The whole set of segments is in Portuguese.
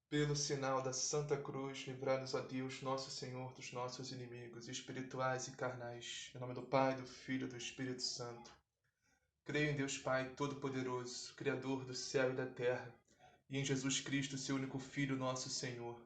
Pelo sinal da Santa Cruz, livrai-nos, ó Deus, nosso Senhor, dos nossos inimigos, espirituais e carnais. Em nome do Pai, do Filho e do Espírito Santo. Creio em Deus Pai Todo-Poderoso, Criador do céu e da terra, e em Jesus Cristo, seu único Filho, nosso Senhor,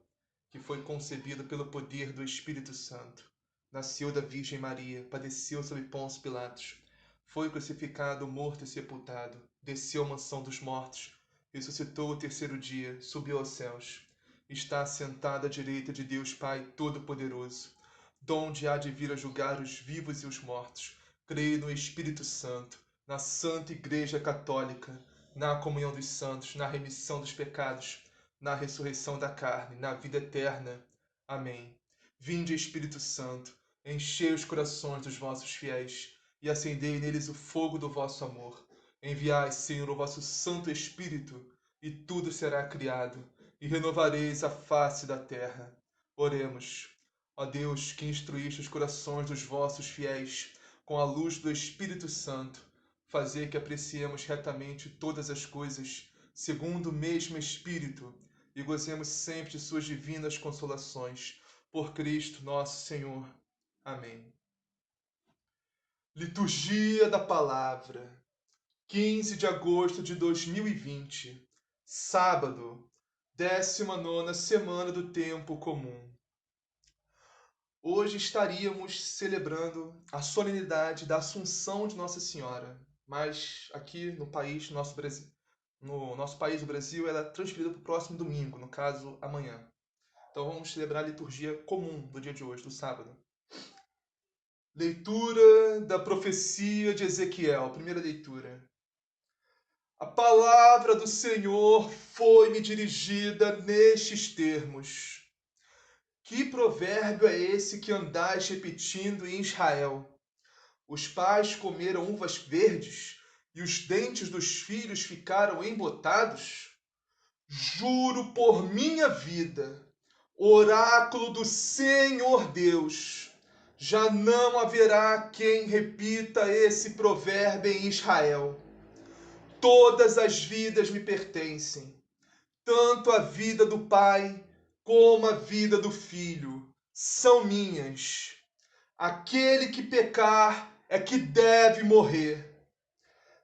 que foi concebido pelo poder do Espírito Santo. Nasceu da Virgem Maria, padeceu sob Pôncio Pilatos, foi crucificado, morto e sepultado, desceu à mansão dos mortos, ressuscitou ao terceiro dia, subiu aos céus, está assentado à direita de Deus Pai Todo-Poderoso, donde há de vir a julgar os vivos e os mortos. Creio no Espírito Santo, na Santa Igreja Católica, na comunhão dos santos, na remissão dos pecados, na ressurreição da carne, na vida eterna. Amém. Vinde, Espírito Santo, enchei os corações dos vossos fiéis e acendei neles o fogo do vosso amor. Enviai, Senhor, o vosso Santo Espírito, e tudo será criado, e renovareis a face da terra. Oremos. Ó Deus, que instruíste os corações dos vossos fiéis com a luz do Espírito Santo, fazei que apreciemos retamente todas as coisas, segundo o mesmo Espírito, e gozemos sempre de suas divinas consolações. Por Cristo nosso Senhor. Amém. Liturgia da Palavra, 15 de agosto de 2020, sábado, 19ª semana do Tempo Comum. Hoje estaríamos celebrando a solenidade da Assunção de Nossa Senhora, mas aqui no país, no nosso país, o Brasil, ela é transferida para o próximo domingo, no caso, amanhã. Então vamos celebrar a liturgia comum do dia de hoje, do sábado. Leitura da profecia de Ezequiel, primeira leitura. A palavra do Senhor foi-me dirigida nestes termos. Que provérbio é esse que andais repetindo em Israel? Os pais comeram uvas verdes e os dentes dos filhos ficaram embotados? Juro por minha vida, oráculo do Senhor Deus, já não haverá quem repita esse provérbio em Israel. Todas as vidas me pertencem, tanto a vida do pai como a vida do filho são minhas. Aquele que pecar é que deve morrer.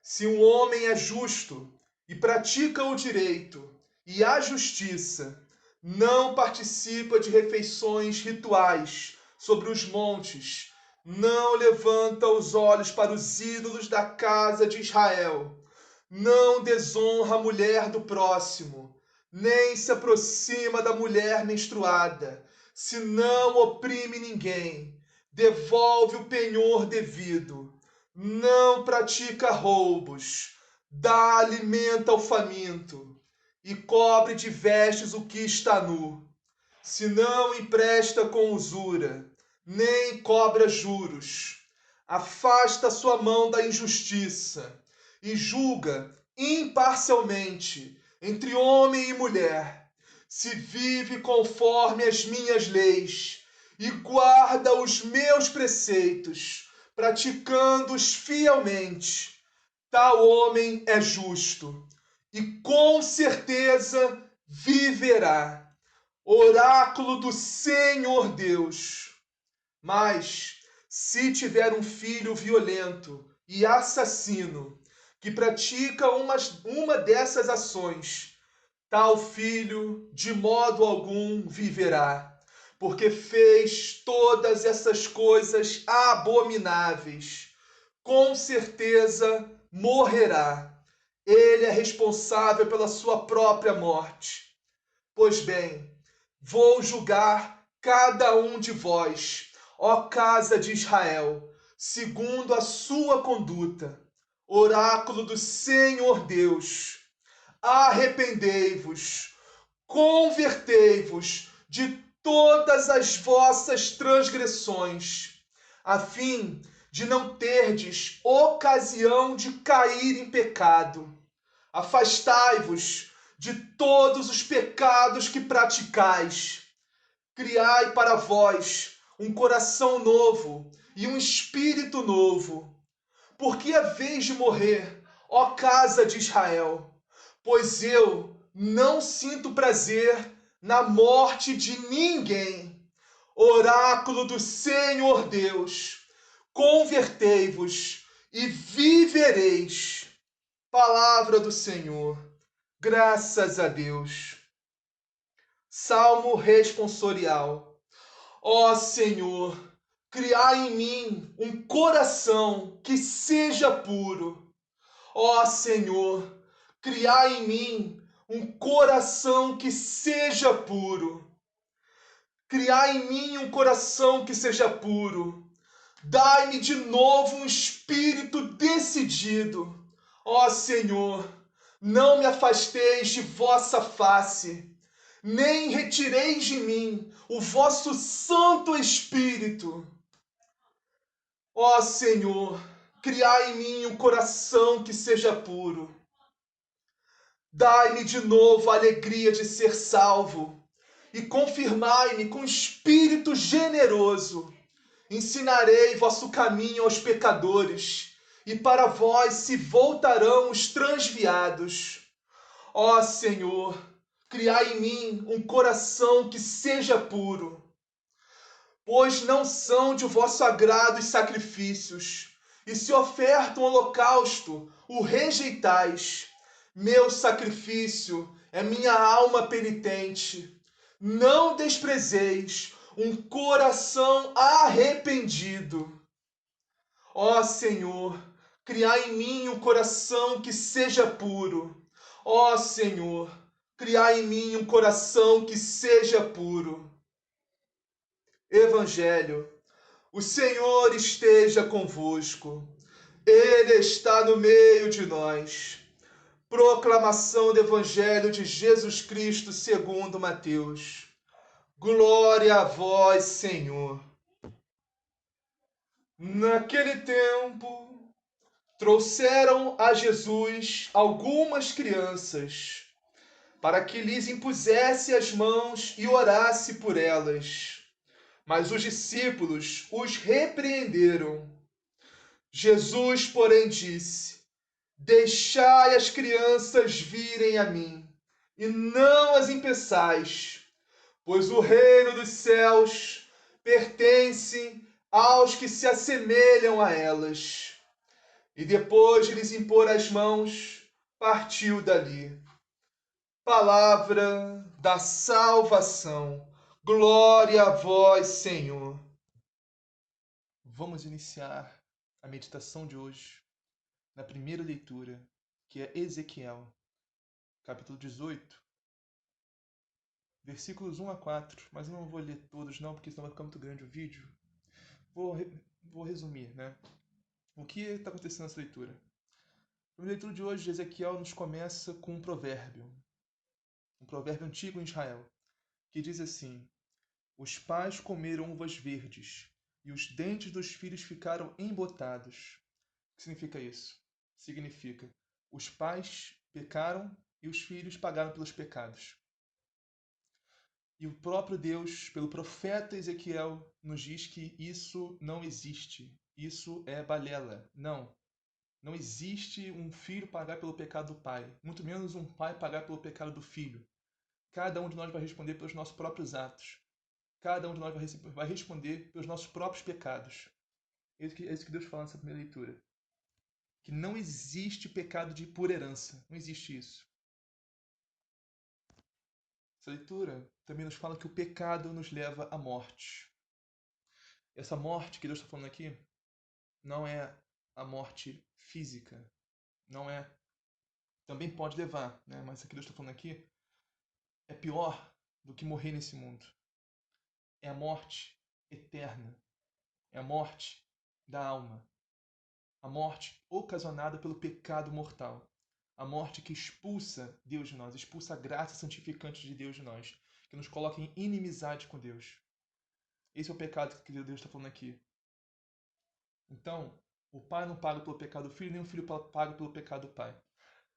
Se um homem é justo e pratica o direito e a justiça, não participa de refeições rituais sobre os montes, não levanta os olhos para os ídolos da casa de Israel, não desonra a mulher do próximo, nem se aproxima da mulher menstruada, se não oprime ninguém, devolve o penhor devido, não pratica roubos, dá alimento ao faminto e cobre de vestes o que está nu, se não empresta com usura, nem cobra juros, afasta sua mão da injustiça e julga imparcialmente entre homem e mulher, se vive conforme as minhas leis e guarda os meus preceitos, praticando-os fielmente, tal homem é justo e com certeza viverá. Oráculo do Senhor Deus. Mas, se tiver um filho violento e assassino, que pratica uma dessas ações, tal filho de modo algum viverá, porque fez todas essas coisas abomináveis. Com certeza morrerá. Ele é responsável pela sua própria morte. Pois bem, vou julgar cada um de vós, ó casa de Israel, segundo a sua conduta. Oráculo do Senhor Deus. Arrependei-vos, convertei-vos de todas as vossas transgressões, a fim de não terdes ocasião de cair em pecado. Afastai-vos de todos os pecados que praticais. Criai para vós um coração novo e um espírito novo. Porque é vez de morrer, ó casa de Israel, pois eu não sinto prazer na morte de ninguém. Oráculo do Senhor Deus, convertei-vos e vivereis. Palavra do Senhor. Graças a Deus. Salmo responsorial. Ó Senhor, criai em mim um coração que seja puro. Ó Senhor, criai em mim um coração que seja puro. Criai em mim um coração que seja puro. Dai-me de novo um espírito decidido. Ó Senhor, não me afasteis de vossa face, nem retireis de mim o vosso Santo Espírito. Ó Senhor, criai em mim um coração que seja puro. Dai-me de novo a alegria de ser salvo e confirmai-me com espírito generoso. Ensinarei vosso caminho aos pecadores, e para vós se voltarão os transviados. Ó Senhor, criai em mim um coração que seja puro, pois não são de vosso agrado os sacrifícios, e se oferta um holocausto, o rejeitais. Meu sacrifício é minha alma penitente. Não desprezeis um coração arrependido. Ó Senhor, criai em mim um coração que seja puro. Ó Senhor, criai em mim um coração que seja puro. Evangelho. O Senhor esteja convosco. Ele está no meio de nós. Proclamação do Evangelho de Jesus Cristo segundo Mateus. Glória a vós, Senhor. Naquele tempo, trouxeram a Jesus algumas crianças, para que lhes impusesse as mãos e orasse por elas. Mas os discípulos os repreenderam. Jesus, porém, disse: Deixai as crianças virem a mim, e não as impeçais, pois o reino dos céus pertence aos que se assemelham a elas. E depois de lhes impor as mãos, partiu dali. Palavra da salvação. Glória a vós, Senhor. Vamos iniciar a meditação de hoje na primeira leitura, que é Ezequiel, capítulo 18, versículos 1 a 4, mas eu não vou ler todos não, porque senão vai ficar muito grande o vídeo. Vou resumir, né? O que está acontecendo nessa leitura? A leitura de hoje de Ezequiel nos começa com um provérbio antigo em Israel, que diz assim: Os pais comeram uvas verdes, e os dentes dos filhos ficaram embotados. O que significa isso? Significa, os pais pecaram e os filhos pagaram pelos pecados. E o próprio Deus, pelo profeta Ezequiel, nos diz que isso não existe. Isso é balela. Não existe um filho pagar pelo pecado do pai, muito menos um pai pagar pelo pecado do filho. Cada um de nós vai responder pelos nossos próprios atos. Cada um de nós vai responder pelos nossos próprios pecados. É isso que Deus fala nessa primeira leitura. Que não existe pecado por herança. Não existe isso. Essa leitura também nos fala que o pecado nos leva à morte. Essa morte que Deus está falando aqui não é a morte física. Não é. Também pode levar, né? Mas isso que Deus está falando aqui é pior do que morrer nesse mundo. É a morte eterna. É a morte da alma. A morte ocasionada pelo pecado mortal. A morte que expulsa Deus de nós, expulsa a graça santificante de Deus de nós, que nos coloca em inimizade com Deus. Esse é o pecado que Deus está falando aqui. Então, o pai não paga pelo pecado do filho, nem o filho paga pelo pecado do pai.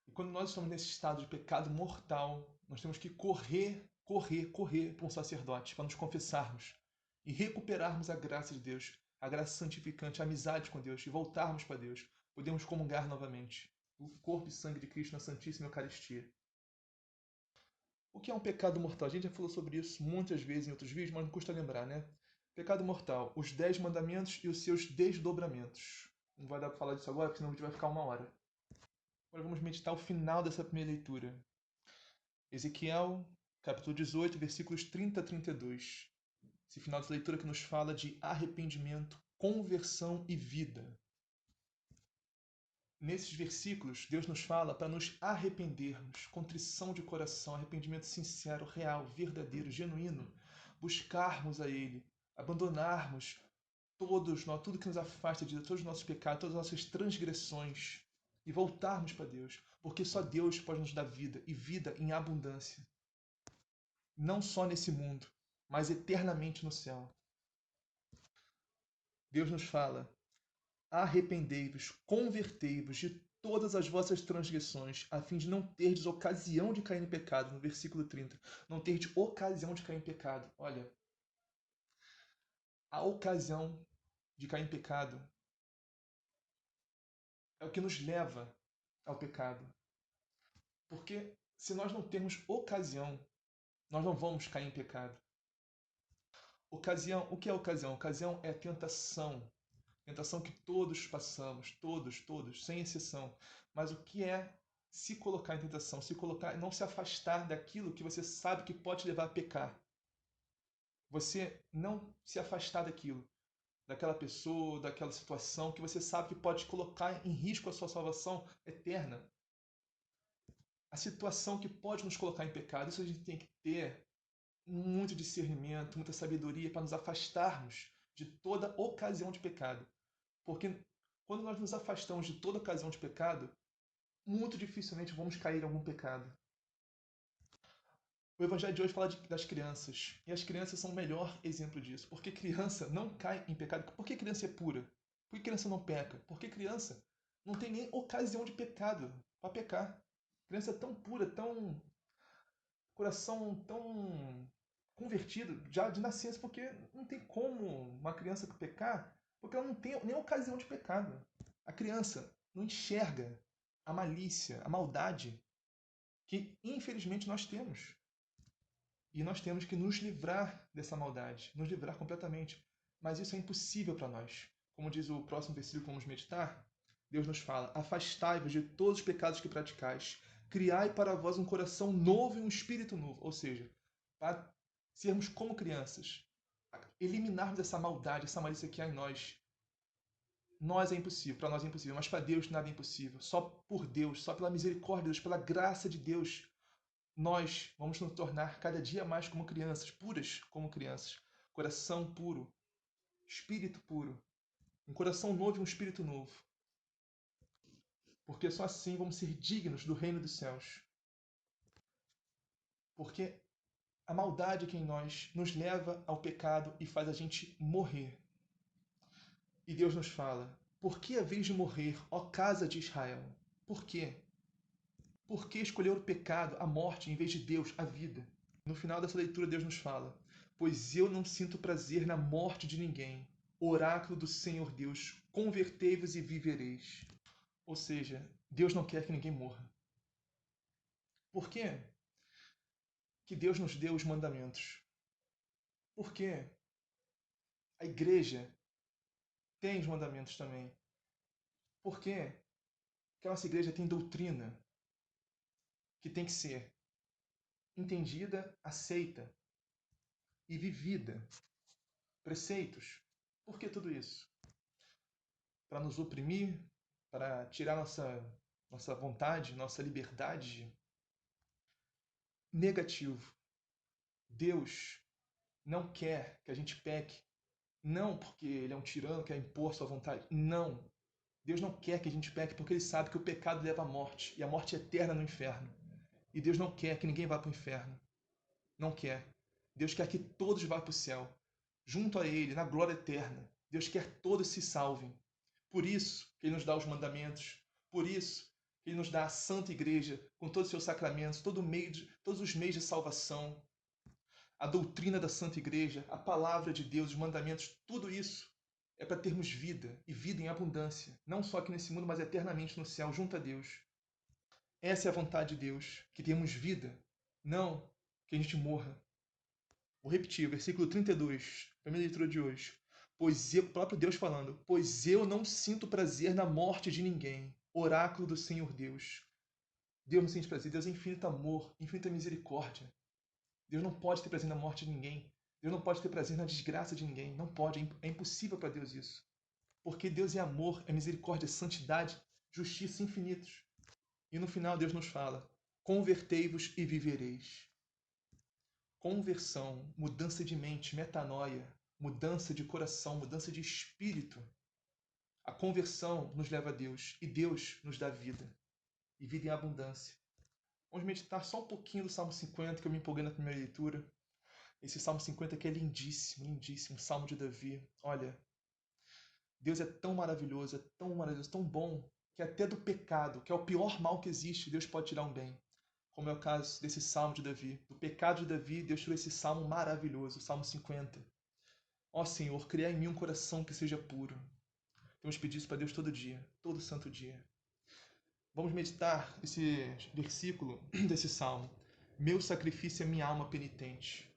E quando nós estamos nesse estado de pecado mortal, nós temos que correr para um sacerdote, para nos confessarmos e recuperarmos a graça de Deus, a graça santificante, a amizade com Deus, e voltarmos para Deus. Podemos comungar novamente o corpo e sangue de Cristo na Santíssima Eucaristia. O que é um pecado mortal? A gente já falou sobre isso muitas vezes em outros vídeos, mas não custa lembrar, né? Pecado mortal, os 10 mandamentos e os seus desdobramentos. Não vai dar para falar disso agora, porque senão o vídeo vai ficar 1 hora. Agora vamos meditar o final dessa primeira leitura. Ezequiel, capítulo 18, versículos 30 a 32. Esse final dessa leitura que nos fala de arrependimento, conversão e vida. Nesses versículos, Deus nos fala para nos arrependermos, contrição de coração, arrependimento sincero, real, verdadeiro, genuíno, buscarmos a Ele, abandonarmos tudo que nos afasta de todos os nossos pecados, todas as nossas transgressões e voltarmos para Deus, porque só Deus pode nos dar vida e vida em abundância. Não só nesse mundo, mas eternamente no céu. Deus nos fala: arrependei-vos, convertei-vos de todas as vossas transgressões, a fim de não terdes ocasião de cair em pecado. No versículo 30. Não terdes ocasião de cair em pecado. Olha, a ocasião de cair em pecado é o que nos leva ao pecado. Porque se nós não temos ocasião, nós não vamos cair em pecado. Ocasião, o que é ocasião? Ocasião é tentação. Tentação que todos passamos, todos, sem exceção. Mas o que é se colocar em tentação? Se colocar, não se afastar daquilo que você sabe que pode levar a pecar. Você não se afastar daquilo, daquela pessoa, daquela situação que você sabe que pode colocar em risco a sua salvação eterna. A situação que pode nos colocar em pecado, isso a gente tem que ter muito discernimento, muita sabedoria para nos afastarmos de toda ocasião de pecado. Porque quando nós nos afastamos de toda ocasião de pecado, muito dificilmente vamos cair em algum pecado. O Evangelho de hoje fala das crianças. E as crianças são o melhor exemplo disso. Porque criança não cai em pecado. Por que criança é pura? Por que criança não peca? Porque criança não tem nem ocasião de pecado para pecar. Criança é tão pura, tão coração tão convertido já de nascença, porque não tem como uma criança pecar, porque ela não tem nem ocasião de pecado. A criança não enxerga a malícia, a maldade que infelizmente nós temos. E nós temos que nos livrar dessa maldade, nos livrar completamente. Mas isso é impossível para nós. Como diz o próximo versículo que vamos meditar, Deus nos fala: afastai-vos de todos os pecados que praticais, criai para vós um coração novo e um espírito novo. Ou seja, para sermos como crianças, eliminarmos essa maldade, essa malícia que há em nós. Nós é impossível, para nós é impossível, mas para Deus nada é impossível. Só por Deus, só pela misericórdia de Deus, pela graça de Deus, nós vamos nos tornar cada dia mais como crianças, puras como crianças. Coração puro, espírito puro, um coração novo e um espírito novo. Porque só assim vamos ser dignos do reino dos céus. Porque a maldade que em nós nos leva ao pecado e faz a gente morrer. E Deus nos fala: por que haveis de morrer, ó casa de Israel? Por quê? Por que escolher o pecado, a morte, em vez de Deus, a vida? No final dessa leitura, Deus nos fala: pois eu não sinto prazer na morte de ninguém. Oráculo do Senhor Deus, convertei-vos e vivereis. Ou seja, Deus não quer que ninguém morra. Por quê que Deus nos deu os mandamentos? Por quê? A igreja tem os mandamentos também. Por quê que a nossa igreja tem doutrina que tem que ser entendida, aceita e vivida? Preceitos. Por que tudo isso? Para nos oprimir, para tirar nossa vontade, nossa liberdade? Negativo. Deus não quer que a gente peque. Não porque ele é um tirano, quer impor sua vontade. Não. Deus não quer que a gente peque porque ele sabe que o pecado leva à morte. E a morte é eterna no inferno. E Deus não quer que ninguém vá para o inferno. Não quer. Deus quer que todos vá para o céu. Junto a ele, na glória eterna. Deus quer que todos se salvem. Por isso que ele nos dá os mandamentos. Por isso que ele nos dá a Santa Igreja, com todos os seus sacramentos, todos os meios de salvação. A doutrina da Santa Igreja, a palavra de Deus, os mandamentos, tudo isso é para termos vida, e vida em abundância, não só aqui nesse mundo, mas eternamente no céu, junto a Deus. Essa é a vontade de Deus, que tenhamos vida, não que a gente morra. Vou repetir, versículo 32, primeira leitura de hoje. O próprio Deus falando, pois eu não sinto prazer na morte de ninguém. Oráculo do Senhor Deus. Deus não sente prazer, Deus é infinito amor, infinita misericórdia. Deus não pode ter prazer na morte de ninguém. Deus não pode ter prazer na desgraça de ninguém. Não pode, é impossível para Deus isso. Porque Deus é amor, é misericórdia, é santidade, justiça infinitos. E no final Deus nos fala, convertei-vos e vivereis. Conversão, mudança de mente, metanoia, mudança de coração, mudança de espírito. A conversão nos leva a Deus e Deus nos dá vida. E vida em abundância. Vamos meditar só um pouquinho do Salmo 50, que eu me empolguei na primeira leitura. Esse Salmo 50 que é lindíssimo, lindíssimo, Salmo de Davi. Olha, Deus é tão maravilhoso, tão bom, que até do pecado, que é o pior mal que existe, Deus pode tirar um bem. Como é o caso desse Salmo de Davi. Do pecado de Davi, Deus tirou esse Salmo maravilhoso, o Salmo 50. Ó Senhor, cria em mim um coração que seja puro. Temos pedido isso para Deus todo dia, todo santo dia. Vamos meditar esse versículo desse Salmo. Meu sacrifício é minha alma penitente.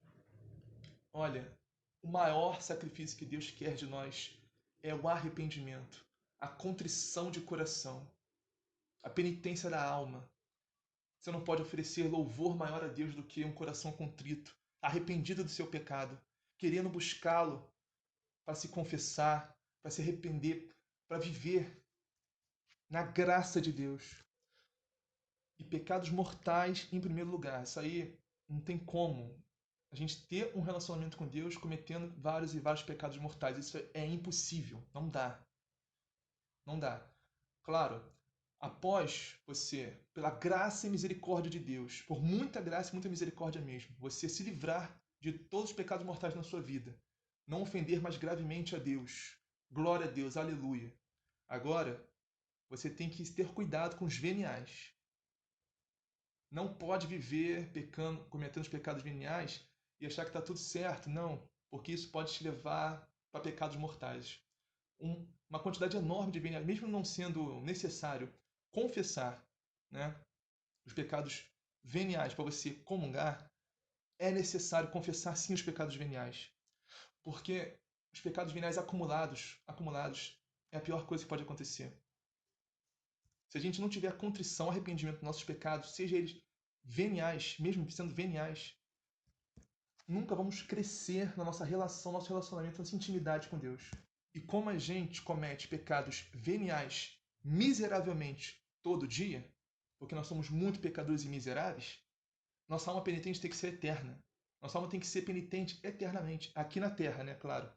Olha, o maior sacrifício que Deus quer de nós é o arrependimento, a contrição de coração, a penitência da alma. Você não pode oferecer louvor maior a Deus do que um coração contrito, arrependido do seu pecado, querendo buscá-lo para se confessar, para se arrepender, para viver na graça de Deus. E pecados mortais em primeiro lugar. Isso aí não tem como a gente ter um relacionamento com Deus cometendo vários e vários pecados mortais. Isso é impossível. Não dá. Não dá. Claro, após você, pela graça e misericórdia de Deus, por muita graça e muita misericórdia mesmo, você se livrar de todos os pecados mortais na sua vida, não ofender mais gravemente a Deus. Glória a Deus, aleluia. Agora, você tem que ter cuidado com os veniais. Não pode viver pecando, cometendo os pecados veniais e achar que está tudo certo. Não, porque isso pode te levar para pecados mortais. Uma quantidade enorme de veniais, mesmo não sendo necessário confessar, né, os pecados veniais para você comungar, é necessário confessar sim os pecados veniais. Porque os pecados veniais acumulados, é a pior coisa que pode acontecer. Se a gente não tiver contrição, arrependimento dos nossos pecados, seja eles veniais, mesmo sendo veniais, nunca vamos crescer na nossa relação, nosso relacionamento, nossa intimidade com Deus. E como a gente comete pecados veniais miseravelmente todo dia, porque nós somos muito pecadores e miseráveis, nossa alma penitente tem que ser eterna. Nossa alma tem que ser penitente eternamente, aqui na terra, né, claro,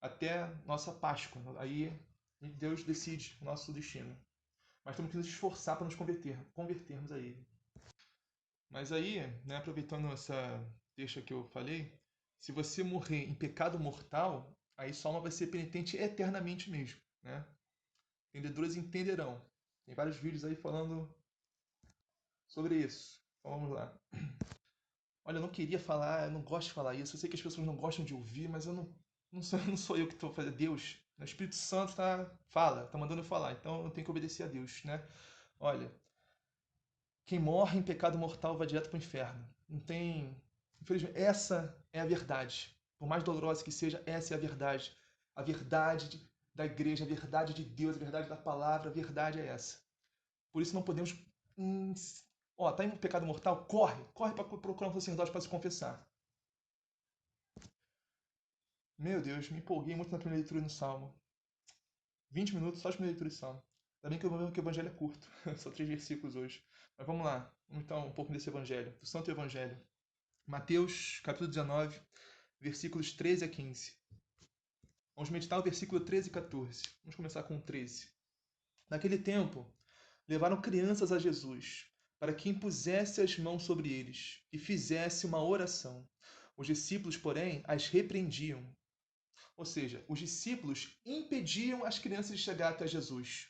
até nossa Páscoa. Aí Deus decide o nosso destino. Mas temos que nos esforçar para nos convertermos a Ele. Mas aí, né, aproveitando essa deixa que eu falei, se você morrer em pecado mortal, aí sua alma vai ser penitente eternamente mesmo, né? Entendedores entenderão. Tem vários vídeos aí falando sobre isso. Então vamos lá. Olha, eu não queria falar, eu não gosto de falar isso. Eu sei que as pessoas não gostam de ouvir, mas não sou eu que estou fazendo. Deus, o Espírito Santo tá mandando eu falar. Então eu tenho que obedecer a Deus, né? Olha, quem morre em pecado mortal vai direto para o inferno. Não tem. Infelizmente, essa é a verdade. Por mais dolorosa que seja, essa é a verdade. A verdade da igreja, a verdade de Deus, a verdade da palavra, a verdade é essa. Por isso não podemos. Ó, tá em pecado mortal? Corre para procurar um sacerdote para se confessar. Meu Deus, me empolguei muito na primeira leitura do Salmo. 20 minutos só de primeira leitura do Salmo. Ainda bem que o evangelho é curto. Só 3 versículos hoje. Mas vamos lá. Vamos então um pouco desse evangelho, do Santo Evangelho. Mateus, capítulo 19, versículos 13 a 15. Vamos meditar o versículo 13 e 14. Vamos começar com o 13. Naquele tempo, levaram crianças a Jesus, para que impusesse as mãos sobre eles e fizesse uma oração. Os discípulos, porém, as repreendiam. Ou seja, os discípulos impediam as crianças de chegar até Jesus.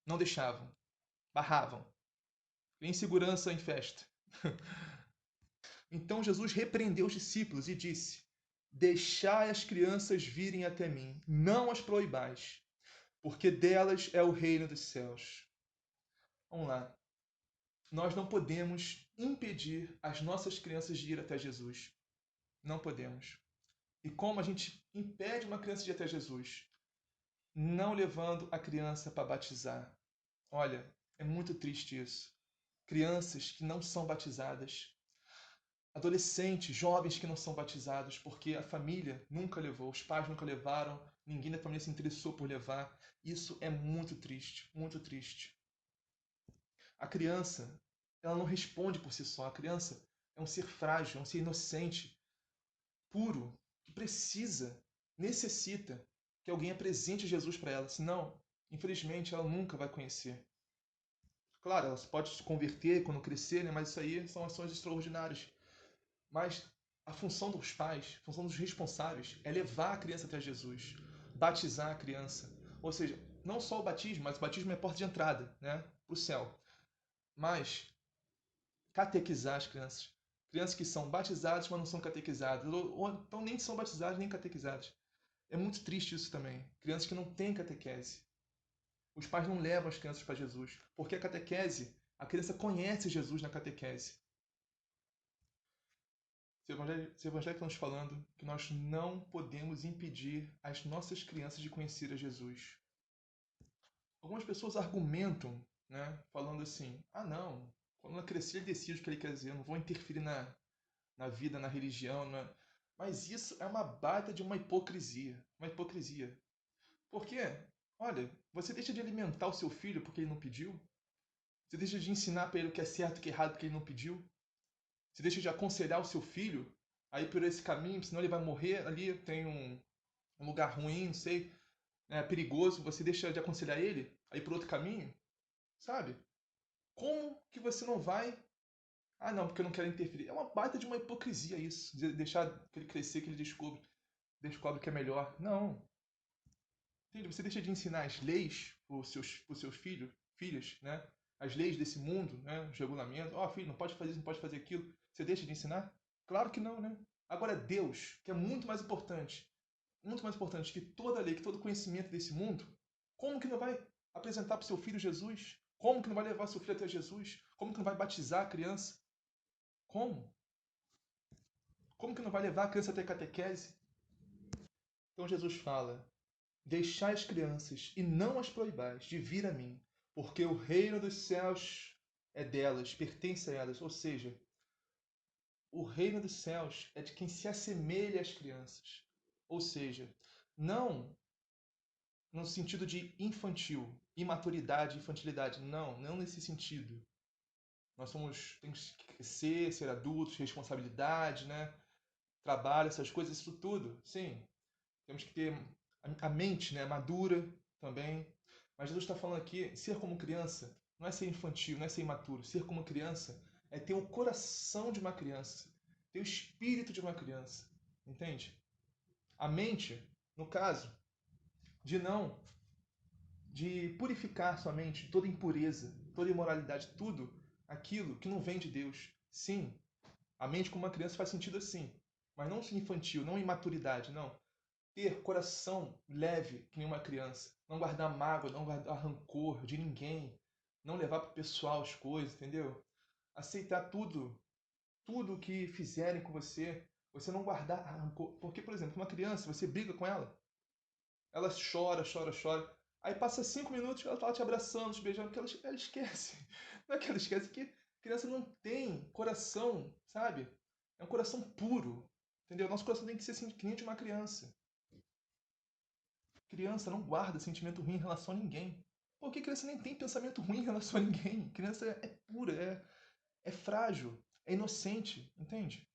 Não deixavam. Barravam. Insegurança em festa. Então Jesus repreendeu os discípulos e disse: Deixai as crianças virem até mim, não as proibais, porque delas é o reino dos céus. Vamos lá. Nós não podemos impedir as nossas crianças de ir até Jesus? Não podemos. E como a gente impede uma criança de ir até Jesus? Não levando a criança para batizar. Olha, é muito triste isso. Crianças que não são batizadas, adolescentes, jovens que não são batizados, porque a família nunca levou, os pais nunca levaram, ninguém da família se interessou por levar. Isso é muito triste, muito triste. A criança, ela não responde por si só. A criança é um ser frágil, é um ser inocente, puro, que precisa, necessita que alguém apresente Jesus para ela. Senão, infelizmente, ela nunca vai conhecer. Claro, ela pode se converter quando crescer, né? Mas isso aí são ações extraordinárias. Mas a função dos pais, a função dos responsáveis, é levar a criança até Jesus, batizar a criança. Ou seja, não só o batismo, mas o batismo é a porta de entrada, né, para o céu. Mas catequizar as crianças. Crianças que são batizadas, mas não são catequizadas. Ou então nem são batizadas nem catequizadas. É muito triste isso também. Crianças que não têm catequese. Os pais não levam as crianças para Jesus. Porque a catequese, a criança conhece Jesus na catequese. Esse evangelho que estamos falando que nós não podemos impedir as nossas crianças de conhecer a Jesus. Algumas pessoas argumentam, né, falando assim: ah, não, quando ela crescer, ele decide o que ele quer dizer, eu não vou interferir na vida, na religião. Mas isso é uma baita de uma hipocrisia. Uma hipocrisia. Porque, olha, você deixa de alimentar o seu filho porque ele não pediu? Você deixa de ensinar para ele o que é certo e o que é errado porque ele não pediu? Você deixa de aconselhar o seu filho aí por esse caminho, senão ele vai morrer ali, tem um lugar ruim, não sei, perigoso, você deixa de aconselhar ele aí por outro caminho, sabe? Como que você não vai? Ah, não, porque eu não quero interferir. É uma baita de uma hipocrisia isso, de deixar ele crescer, que ele descobre que é melhor. Não. Entende? Você deixa de ensinar as leis para os seus filhos, né? As leis desse mundo, né? Os regulamentos. Ó, filho, não pode fazer isso, não pode fazer aquilo. Você deixa de ensinar? Claro que não, né? Agora, Deus, que é muito mais importante que toda a lei, que todo conhecimento desse mundo, como que não vai apresentar para o seu filho Jesus? Como que não vai levar seu filho até Jesus? Como que não vai batizar a criança? Como? Como que não vai levar a criança até catequese? Então Jesus fala: deixai as crianças e não as proibais de vir a mim, porque o reino dos céus é delas, pertence a elas. Ou seja, o reino dos céus é de quem se assemelha às crianças. Ou seja, não no sentido de infantil, imaturidade, infantilidade. Não, não nesse sentido. Temos que crescer, ser adultos, responsabilidade, né? Trabalho, essas coisas, isso tudo. Sim, temos que ter a mente, né, madura também. Mas Jesus está falando aqui, ser como criança não é ser infantil, não é ser imaturo. Ser como criança é ter o coração de uma criança, ter o espírito de uma criança. Entende? A mente, no caso, de não, de purificar sua mente de toda impureza, toda imoralidade, tudo aquilo que não vem de Deus. Sim, a mente como uma criança faz sentido assim, mas não ser infantil, não imaturidade, não. Ter coração leve que nem uma criança. Não guardar mágoa, não guardar rancor de ninguém. Não levar para o pessoal as coisas, entendeu? Aceitar tudo que fizerem com você. Você não guardar rancor. Porque, por exemplo, uma criança, você briga com ela, ela chora, chora, chora. Aí passa 5 minutos, ela tá lá te abraçando, te beijando, porque ela esquece. Não é que ela esquece, que criança não tem coração, sabe? É um coração puro, entendeu? Nosso coração tem que ser assim, que nem de uma criança. Criança não guarda sentimento ruim em relação a ninguém. Porque criança nem tem pensamento ruim em relação a ninguém. Criança é pura, é frágil, é inocente, entende?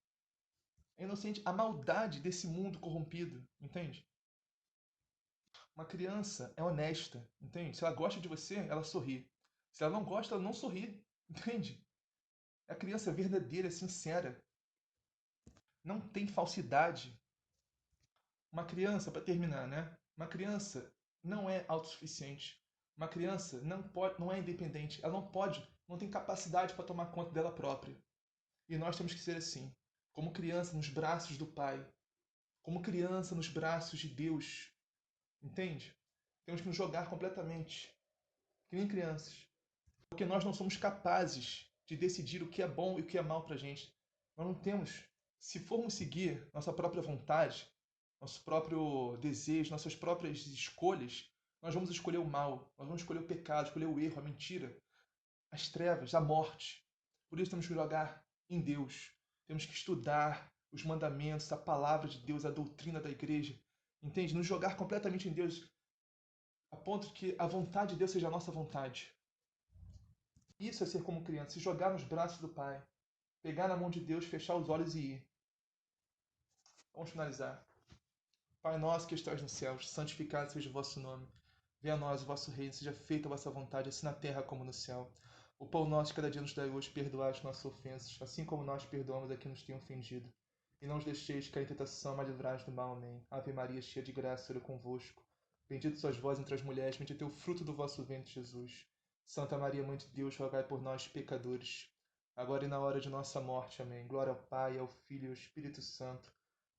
É inocente a maldade desse mundo corrompido, entende? Uma criança é honesta, entende? Se ela gosta de você, ela sorri. Se ela não gosta, ela não sorri, entende? A criança é verdadeira, é sincera. Não tem falsidade. Uma criança, para terminar, né? Uma criança não é autossuficiente. Uma criança não é independente. Ela não tem capacidade para tomar conta dela própria. E nós temos que ser assim, como criança nos braços do Pai, como criança nos braços de Deus. Entende? Temos que nos jogar completamente, que nem crianças. Porque nós não somos capazes de decidir o que é bom e o que é mal para a gente. Nós não temos. Se formos seguir nossa própria vontade, nosso próprio desejo, nossas próprias escolhas, nós vamos escolher o mal, nós vamos escolher o pecado, escolher o erro, a mentira, as trevas, a morte. Por isso temos que jogar em Deus. Temos que estudar os mandamentos, a palavra de Deus, a doutrina da igreja. Entende? Nos jogar completamente em Deus, a ponto que a vontade de Deus seja a nossa vontade. Isso é ser como criança, se jogar nos braços do Pai, pegar na mão de Deus, fechar os olhos e ir. Vamos finalizar. Pai nosso que estás nos céus, santificado seja o vosso nome. Venha a nós o vosso reino, seja feita a vossa vontade, assim na terra como no céu. O pão nosso de cada dia nos dai hoje, perdoai as nossas ofensas, assim como nós perdoamos a quem nos tem ofendido. E não os deixeis cair em tentação, mas livrai-nos do mal. Amém. Ave Maria, cheia de graça, o Senhor é convosco. Bendito sois vós entre as mulheres, bendito é o fruto do vosso ventre, Jesus. Santa Maria, Mãe de Deus, rogai por nós, pecadores, agora e na hora de nossa morte. Amém. Glória ao Pai, ao Filho e ao Espírito Santo,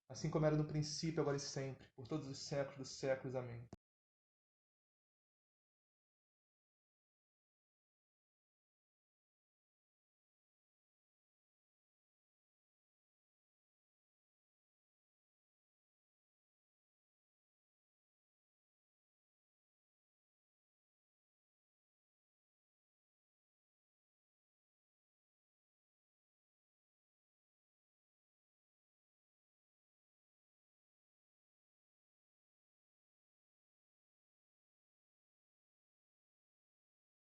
assim como era no princípio, agora e sempre, por todos os séculos dos séculos. Amém.